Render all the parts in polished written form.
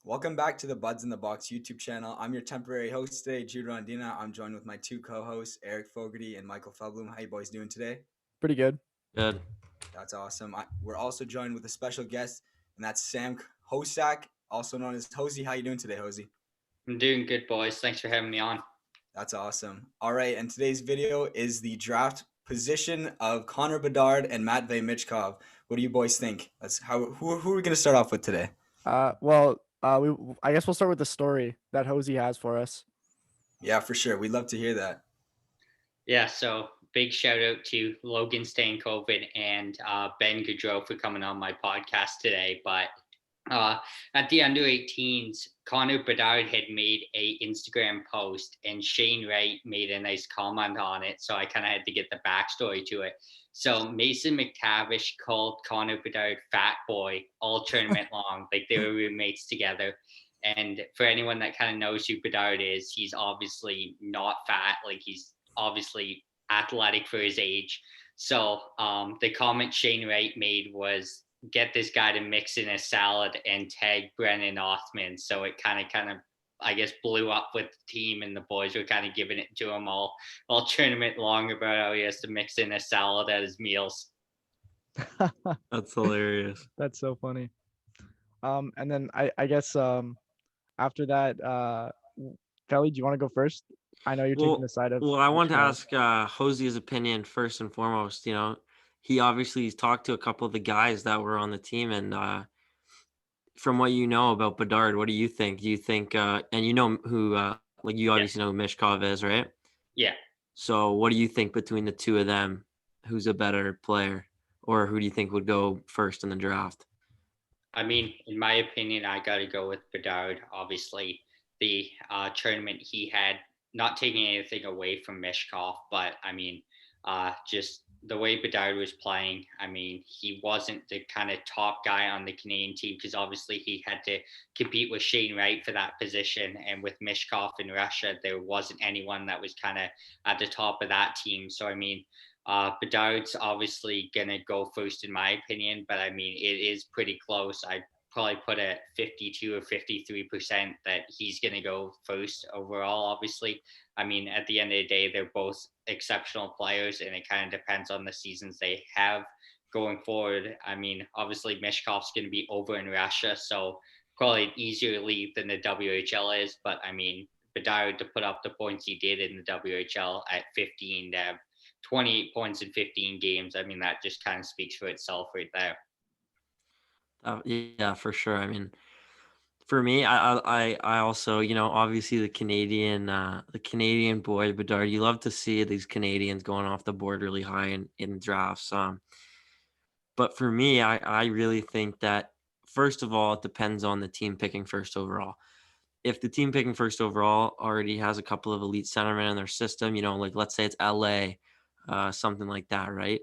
Welcome back to the Buds in the Box YouTube channel. I'm your temporary host today, Jude Rondina. I'm joined with my two co-hosts, Eric Fogarty and Michael Feldbloom. How you boys doing today? Pretty good. Good. That's awesome. We're also joined with a special guest, and that's Sam Hosak, also known as Hosey. How you doing today, Hosey? I'm doing good, boys. Thanks for having me on. That's awesome. All right, and today's video is the draft position of Connor Bedard and Matvei Michkov. What do you boys think? Who are we going to start off with today? I guess we'll start with the story that Hosey has for us. Yeah, for sure. We'd love to hear that. Yeah, so big shout out to Logan Stankovic and Ben Gaudreau for coming on my podcast today. But at the under 18s, Connor Bedard had made a Instagram post and Shane Wright made a nice comment on it. So I kind of had to get the backstory to it. So Mason McTavish called Connor Bedard fat boy all tournament long, like they were roommates together. And for anyone that kind of knows who Bedard is, he's obviously not fat. Like he's obviously athletic for his age. So the comment Shane Wright made was, get this guy to mix in a salad and tag Brennan Othman. So it kind of, I guess, blew up with the team, and the boys were kind of giving it to him all tournament long about how he has to mix in a salad at his meals. That's hilarious. That's so funny. And then I guess after that, Kelly, do you want to go first? I know you're taking the side of. Well, I want to ask Hosey's opinion first and foremost. You know, he obviously talked to a couple of the guys that were on the team, and from what you know about Bedard, what do you think? Do you think, and you know who, like you obviously know who Michkov is, right? Yeah. So what do you think between the two of them? Who's a better player, or who do you think would go first in the draft? I mean, in my opinion, I got to go with Bedard. Obviously, the tournament he had, not taking anything away from Michkov, but I mean, just the way Bedard was playing, I mean, he wasn't the kind of top guy on the Canadian team because obviously he had to compete with Shane Wright for that position. And with Michkov in Russia, there wasn't anyone that was kind of at the top of that team. So, I mean, Bedard's obviously going to go first, in my opinion, but I mean, it is pretty close. I probably put at 52 or 53% that he's going to go first overall, obviously. I mean, at the end of the day, they're both exceptional players, and it kind of depends on the seasons they have going forward. I mean, obviously, Mishkov's going to be over in Russia, so probably an easier league than the WHL is. But I mean, Bedard to put up the points he did in the WHL at 15 to have 28 points in 15 games, I mean, that just kind of speaks for itself right there. Yeah, for sure. I mean, for me, I also, you know, obviously the Canadian boy Bedard. You love to see these Canadians going off the board really high in drafts. But for me, I really think that first of all, it depends on the team picking first overall. If the team picking first overall already has a couple of elite centermen in their system, you know, like let's say it's LA, something like that, right?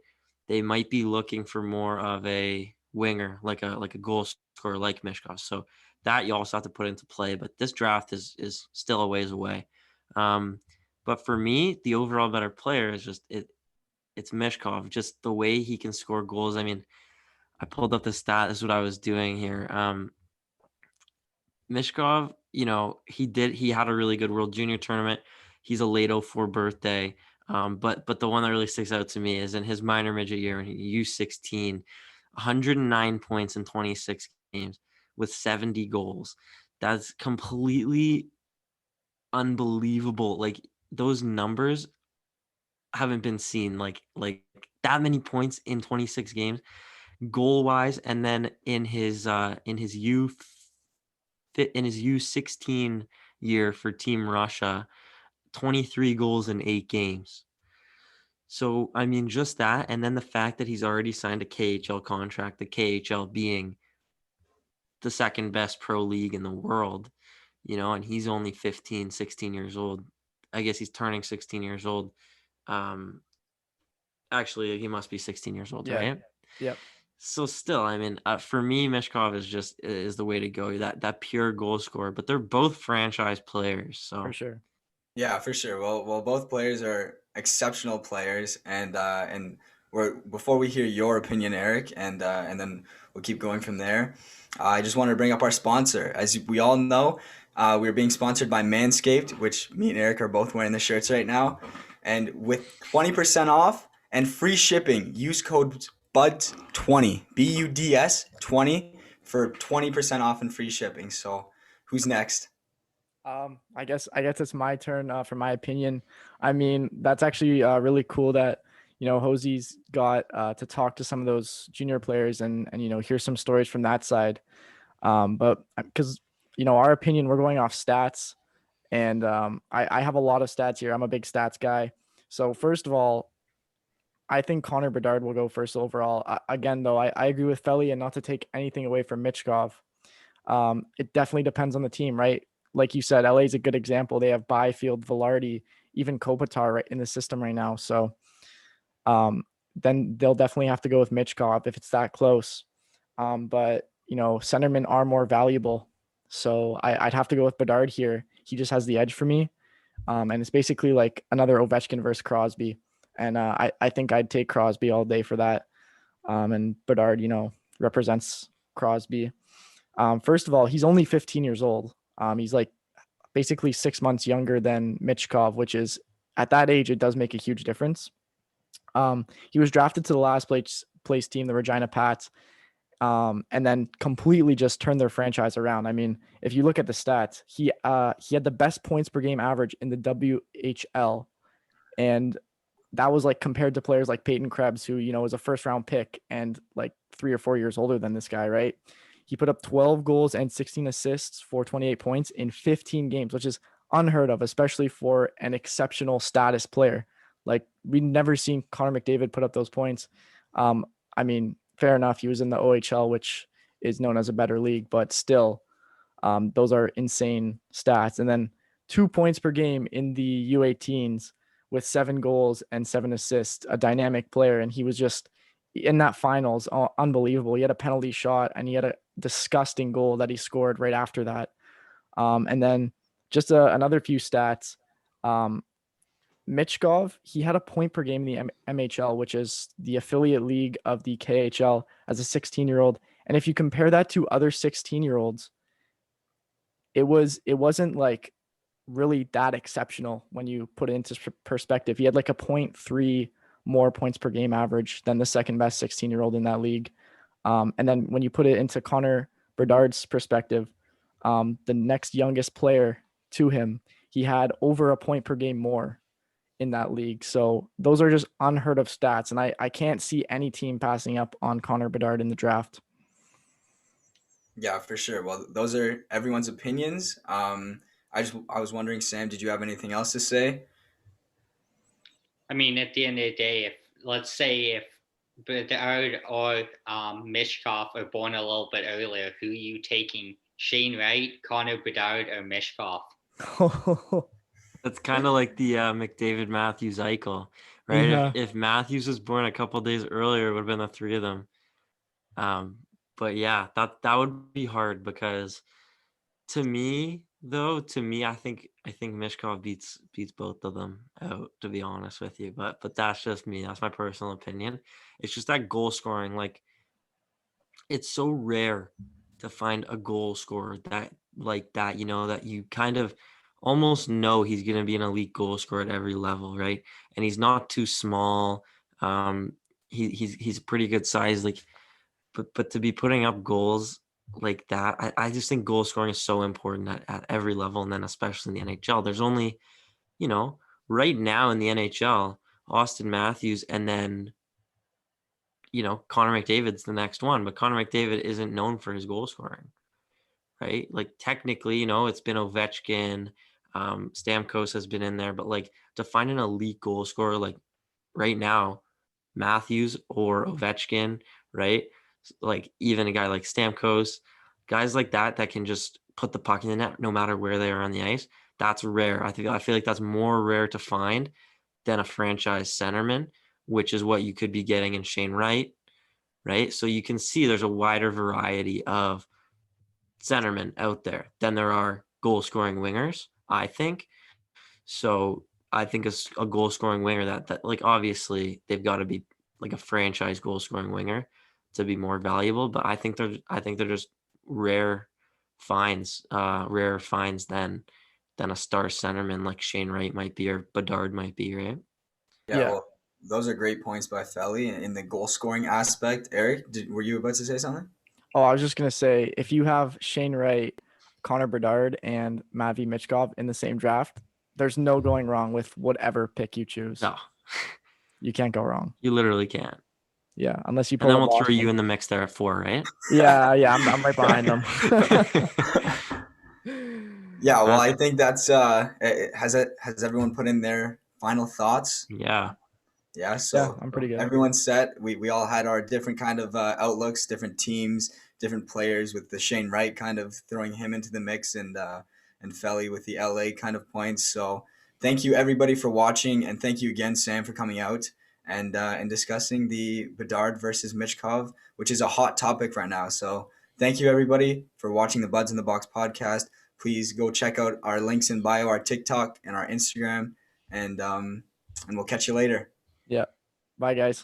They might be looking for more of a winger, like a goal scorer like Mishkov. So that you also have to put into play. But this draft is still a ways away. But for me, the overall better player is just it's Mishkov, just the way he can score goals. I mean, I pulled up the stat. This is what I was doing here. Mishkov, you know, he had a really good World Junior tournament. He's a late 04 birthday. But the one that really sticks out to me is in his minor midget year in U16, 109 points in 26 games with 70 goals. That's completely unbelievable. Like those numbers haven't been seen like that many points in 26 games goal wise. And then in his U16 year for Team Russia, 23 goals in 8 games. So, I mean, just that. And then the fact that he's already signed a KHL contract, the KHL being the second best pro league in the world, you know, and he's only 15, 16 years old. I guess he's turning 16 years old. Actually, he must be 16 years old, right? Yep. So still, I mean, for me, Michkov is the way to go. That pure goal scorer, but they're both franchise players. So For sure. Yeah, for sure. Well, both players are exceptional players, and before we hear your opinion, Eric, and then we'll keep going from there. I just wanted to bring up our sponsor. As we all know, we're being sponsored by Manscaped, which me and Eric are both wearing the shirts right now. And with 20% off and free shipping, use code BUDS20, BUDS 20 for 20% off and free shipping. So, who's next? I guess it's my turn for my opinion. I mean, that's actually really cool that Hosey's got to talk to some of those junior players and hear some stories from that side. But because our opinion, we're going off stats, and I have a lot of stats here. I'm a big stats guy. So first of all, I think Connor Bedard will go first overall. Again, though, I agree with Felly, and not to take anything away from Michkov. It definitely depends on the team, right? Like you said, LA is a good example. They have Byfield, Velarde, even Kopitar right in the system right now. So then they'll definitely have to go with Michkov if it's that close. But centermen are more valuable. So I'd have to go with Bedard here. He just has the edge for me. And it's basically like another Ovechkin versus Crosby. And I think I'd take Crosby all day for that. And Bedard, represents Crosby. First of all, he's only 15 years old. He's like basically 6 months younger than Michkov, which is at that age, it does make a huge difference. He was drafted to the last place team, the Regina Pats, and then completely just turned their franchise around. I mean, if you look at the stats, he had the best points per game average in the WHL, and that was like compared to players like Peyton Krebs, who was a first round pick and like 3 or 4 years older than this guy, right? He put up 12 goals and 16 assists for 28 points in 15 games, which is unheard of, especially for an exceptional status player. Like, we've never seen Connor McDavid put up those points. I mean, fair enough. He was in the OHL, which is known as a better league, but still, those are insane stats. And then 2 points per game in the U18s with 7 goals and 7 assists, a dynamic player. And he was just in that finals, unbelievable. He had a penalty shot and he had a disgusting goal that he scored right after that. And then just another few stats. Michkov, he had a point per game in the MHL, which is the affiliate league of the KHL, as a 16-year-old. And if you compare that to other 16-year-olds, it wasn't like really that exceptional when you put it into perspective. He had like a 0.3 more points per game average than the second best 16-year-old in that league. And then when you put it into Connor Bedard's perspective, the next youngest player to him, he had over a point per game more in that league. So those are just unheard of stats. And I can't see any team passing up on Connor Bedard in the draft. Yeah, for sure. Well, those are everyone's opinions. I was wondering, Sam, did you have anything else to say? I mean, at the end of the day, let's say if Bedard or Michkov are born a little bit earlier, who are you taking? Shane Wright, Connor Bedard, or Michkov? That's kind of like the McDavid, Matthews, Eichel, right? Yeah. If Matthews was born a couple days earlier, it would have been the 3 of them. But yeah, that would be hard, because to me, I think Michkov beats both of them out, to be honest with you. But that's just me. That's my personal opinion. It's just that goal scoring, like, it's so rare to find a goal scorer that that you kind of almost know he's going to be an elite goal scorer at every level, right? And he's not too small. He's a pretty good size, like, but to be putting up goals like that, I just think goal scoring is so important at every level, and then especially in the NHL. There's only, right now in the NHL, Austin Matthews, and then Connor McDavid's the next one, but Connor McDavid isn't known for his goal scoring, right? Like, technically, it's been Ovechkin, Stamkos has been in there, but like, to find an elite goal scorer, like right now, Matthews or Ovechkin, right? Like, even a guy like Stamkos, guys like that can just put the puck in the net no matter where they are on the ice. That's rare. I feel like that's more rare to find than a franchise centerman, which is what you could be getting in Shane Wright, right? So you can see there's a wider variety of centermen out there than there are goal scoring wingers, I think. So I think a goal scoring winger that like, obviously they've got to be like a franchise goal scoring winger to be more valuable. But I think they're just rare rarer finds than a star centerman like Shane Wright might be or Bedard might be, right? Yeah, Yeah. well, those are great points by Felly in the goal scoring aspect. Eric, were you about to say something? Oh, I was just gonna say, if you have Shane Wright, Connor Bedard, and Matvei Michkov in the same draft, there's no going wrong with whatever pick you choose. No, You can't go wrong. you literally can't. Yeah, unless you And pull then a we'll throw Boston. you in the mix there at 4, right? Yeah, I'm right behind them. Yeah, well, I think that's has everyone put in their final thoughts? Yeah. Yeah, Yeah, so I'm pretty good. everyone's set. We all had our different kind of outlooks, different teams, different players. With the Shane Wright kind of throwing him into the mix, and Felly with the LA kind of points. So thank you everybody for watching, and thank you again, Sam, for coming out and discussing the Bedard versus Michkov, which is a hot topic right now. So thank you everybody for watching the Buds in the Box podcast. Please go check out our links in bio, our TikTok and our Instagram, and we'll catch you later. Yeah. Bye, guys.